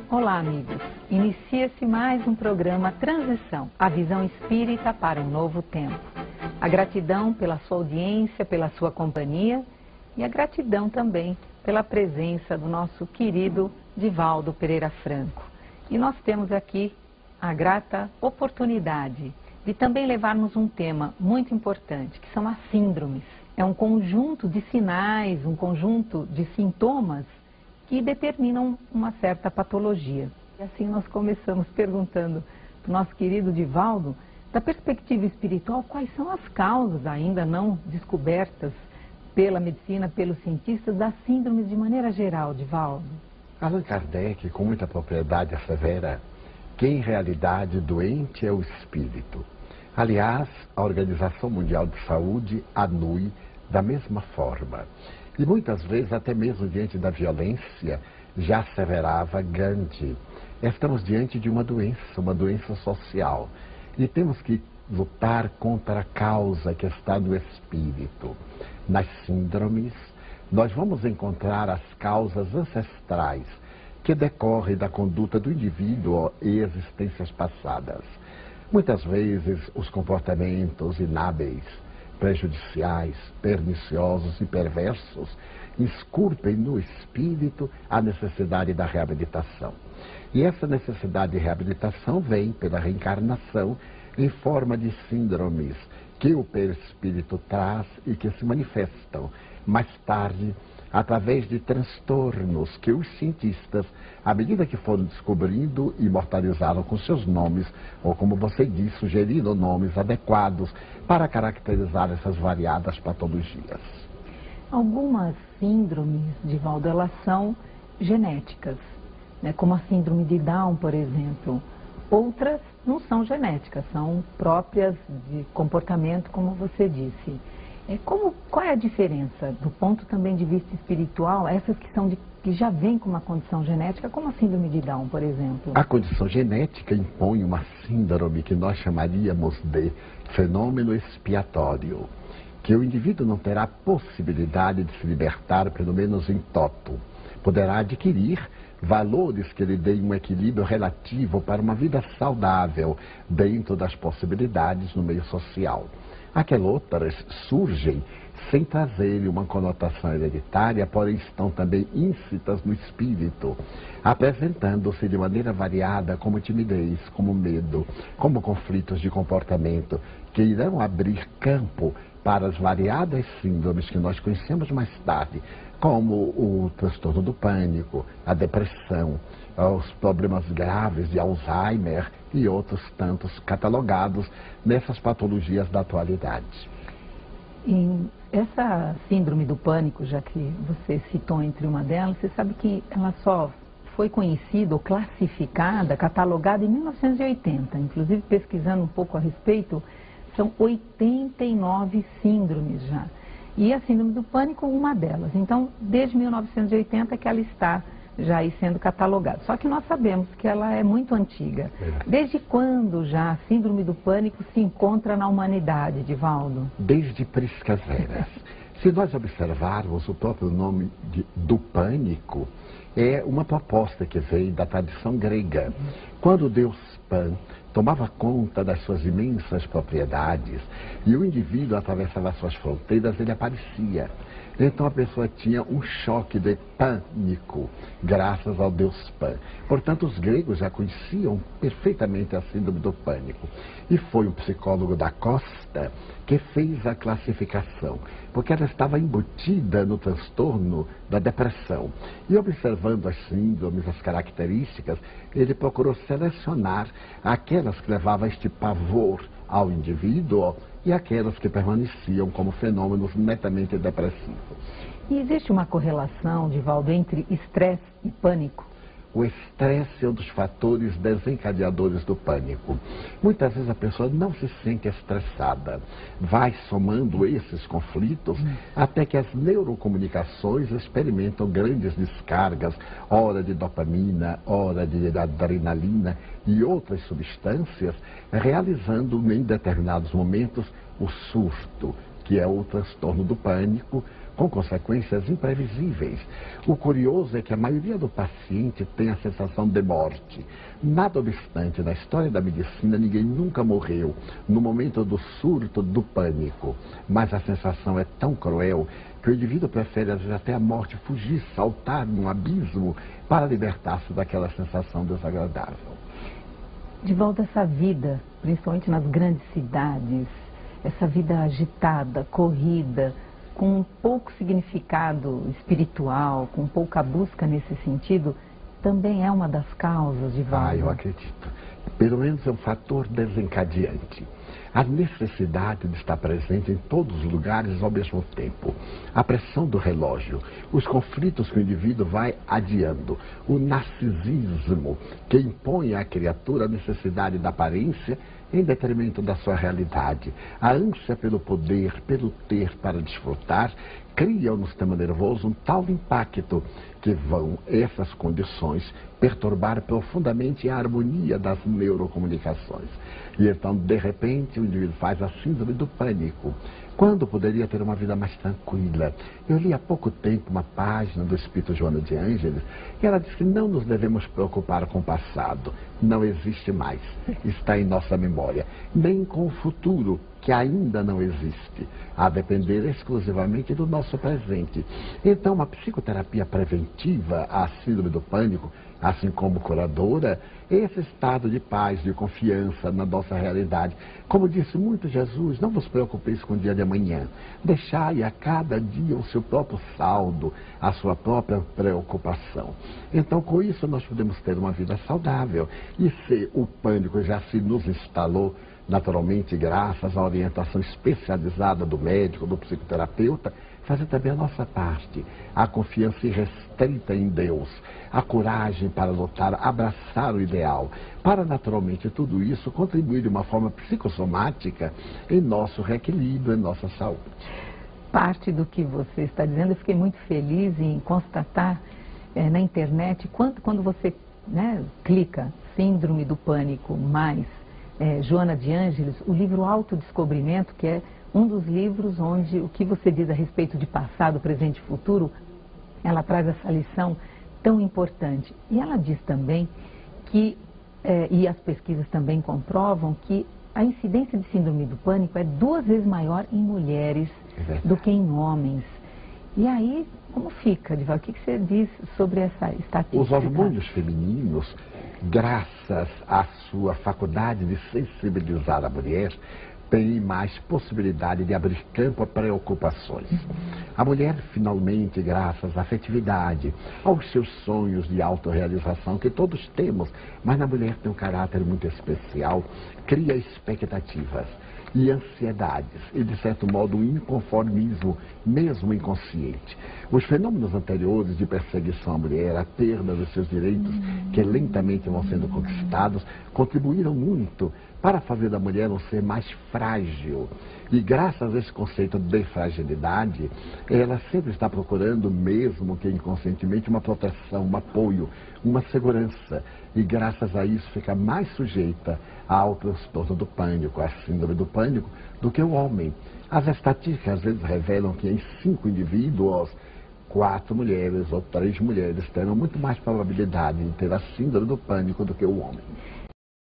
Olá, amigos. Inicia-se mais um programa Transição, a visão espírita para um novo tempo. A gratidão pela sua audiência, pela sua companhia e a gratidão também pela presença do nosso querido Divaldo Pereira Franco. E nós temos aqui a grata oportunidade de também levarmos um tema muito importante, que são as síndromes. É um conjunto de sinais, um conjunto de sintomas que determinam uma certa patologia. E assim nós começamos perguntando para o nosso querido Divaldo, da perspectiva espiritual, quais são as causas ainda não descobertas pela medicina, pelos cientistas, das síndromes de maneira geral, Divaldo? Allan Kardec, com muita propriedade, assevera que em realidade doente é o espírito. Aliás, a Organização Mundial de Saúde anui da mesma forma. E muitas vezes, até mesmo diante da violência, já asseverava Gandhi. Estamos diante de uma doença social. E temos que lutar contra a causa que está no espírito. Nas síndromes, nós vamos encontrar as causas ancestrais que decorrem da conduta do indivíduo e existências passadas. Muitas vezes, os comportamentos inábeis, prejudiciais, perniciosos e perversos esculpem no espírito a necessidade da reabilitação. E essa necessidade de reabilitação vem pela reencarnação em forma de síndromes que o perispírito traz e que se manifestam mais tarde através de transtornos que os cientistas, à medida que foram descobrindo, imortalizaram com seus nomes, ou como você disse, sugerindo nomes adequados para caracterizar essas variadas patologias. Algumas síndromes, Divaldo, elas são genéticas, né? Como a síndrome de Down, por exemplo. Outras não são genéticas, são próprias de comportamento, como você disse. Qual é a diferença, do ponto também de vista espiritual, essas que já vêm com uma condição genética, como a síndrome de Down, por exemplo? A condição genética impõe uma síndrome que nós chamaríamos de fenômeno expiatório, que o indivíduo não terá possibilidade de se libertar, pelo menos em toto. Poderá adquirir valores que lhe deem um equilíbrio relativo para uma vida saudável dentro das possibilidades no meio social. Aquelas outras surgem sem trazer uma conotação hereditária, porém estão também íncitas no espírito, apresentando-se de maneira variada como timidez, como medo, como conflitos de comportamento, que irão abrir campo para as variadas síndromes que nós conhecemos mais tarde, como o transtorno do pânico, a depressão, os problemas graves de Alzheimer e outros tantos catalogados nessas patologias da atualidade. Essa síndrome do pânico, já que você citou entre uma delas, você sabe que ela só foi conhecida ou classificada, catalogada em 1980. Inclusive, pesquisando um pouco a respeito, são 89 síndromes já. E a síndrome do pânico, uma delas. Então, desde 1980 que ela está já aí sendo catalogada. Só que nós sabemos que ela é muito antiga. Desde quando já a síndrome do pânico se encontra na humanidade, Divaldo? Desde priscas veras. Se nós observarmos o próprio nome do pânico, é uma proposta que veio da tradição grega. Quando o deus Pan tomava conta das suas imensas propriedades e o indivíduo atravessava as suas fronteiras, ele aparecia. Então a pessoa tinha um choque de pânico, graças ao deus Pan. Portanto, os gregos já conheciam perfeitamente a síndrome do pânico. E foi um psicólogo da Costa que fez a classificação, porque ela estava embutida no transtorno da depressão. E observando as síndromes, as características, ele procurou selecionar aquelas que levavam a este pavor ao indivíduo e aquelas que permaneciam como fenômenos netamente depressivos. E existe uma correlação, Divaldo, entre estresse e pânico? O estresse é um dos fatores desencadeadores do pânico. Muitas vezes a pessoa não se sente estressada. Vai somando esses conflitos até que as neurocomunicações experimentam grandes descargas, ora de dopamina, ora de adrenalina e outras substâncias, realizando em determinados momentos o surto, que é o transtorno do pânico, com consequências imprevisíveis. O curioso é que a maioria do paciente tem a sensação de morte. Nada obstante, na história da medicina, ninguém nunca morreu no momento do surto do pânico. Mas a sensação é tão cruel que o indivíduo prefere, às vezes, até a morte, fugir, saltar num abismo para libertar-se daquela sensação desagradável. Divaldo, essa vida, principalmente nas grandes cidades, essa vida agitada, corrida, com pouco significado espiritual, com pouca busca nesse sentido, também é uma das causas, Divaldo? Eu acredito. Pelo menos é um fator desencadeante. A necessidade de estar presente em todos os lugares ao mesmo tempo. A pressão do relógio, os conflitos que o indivíduo vai adiando, o narcisismo que impõe à criatura a necessidade da aparência em detrimento da sua realidade. A ânsia pelo poder, pelo ter para desfrutar, criam no sistema nervoso um tal impacto que vão essas condições perturbar profundamente a harmonia das neurocomunicações. E então, de repente, o indivíduo faz a síndrome do pânico, quando poderia ter uma vida mais tranquila. Eu li há pouco tempo uma página do Espírito Joana de Ângeles, e ela diz que não nos devemos preocupar com o passado, não existe mais, está em nossa memória, nem com o futuro, que ainda não existe, a depender exclusivamente do nosso presente. Então, uma psicoterapia preventiva à síndrome do pânico, assim como curadora, esse estado de paz, de confiança na nossa realidade. Como disse muito Jesus, não vos preocupeis com o dia de amanhã. Deixai a cada dia o seu próprio saldo, a sua própria preocupação. Então, com isso, nós podemos ter uma vida saudável. E se o pânico já se nos instalou, naturalmente, graças à orientação especializada do médico, do psicoterapeuta, fazer também a nossa parte, a confiança irrestrita em Deus, a coragem para lutar, abraçar o ideal, para naturalmente tudo isso contribuir de uma forma psicossomática em nosso reequilíbrio, em nossa saúde. Parte do que você está dizendo, eu fiquei muito feliz em constatar na internet, quando você clica Síndrome do Pânico mais Joana de Ângeles, o livro Autodescobrimento, que é um dos livros onde o que você diz a respeito de passado, presente e futuro, ela traz essa lição tão importante. E ela diz também que, e as pesquisas também comprovam, que a incidência de síndrome do pânico é 2 vezes maior em mulheres do que em homens. E aí, como fica, Divaldo? O que você diz sobre essa estatística? Os hormônios femininos, graças à sua faculdade de sensibilizar a mulher, tem mais possibilidade de abrir campo a preocupações. A mulher, finalmente, graças à afetividade, aos seus sonhos de autorrealização, que todos temos, mas na mulher tem um caráter muito especial, cria expectativas e ansiedades, e de certo modo um inconformismo, mesmo inconsciente. Os fenômenos anteriores de perseguição à mulher, a perda dos seus direitos, que lentamente vão sendo conquistados, contribuíram muito para fazer da mulher um ser mais frágil. E graças a esse conceito de fragilidade, ela sempre está procurando, mesmo que inconscientemente, uma proteção, um apoio, uma segurança. E graças a isso fica mais sujeita ao transtorno do pânico, à síndrome do pânico, do que o homem. As estatísticas às vezes revelam que em 5 indivíduos, 4 mulheres ou 3 mulheres terão muito mais probabilidade de ter a síndrome do pânico do que o homem.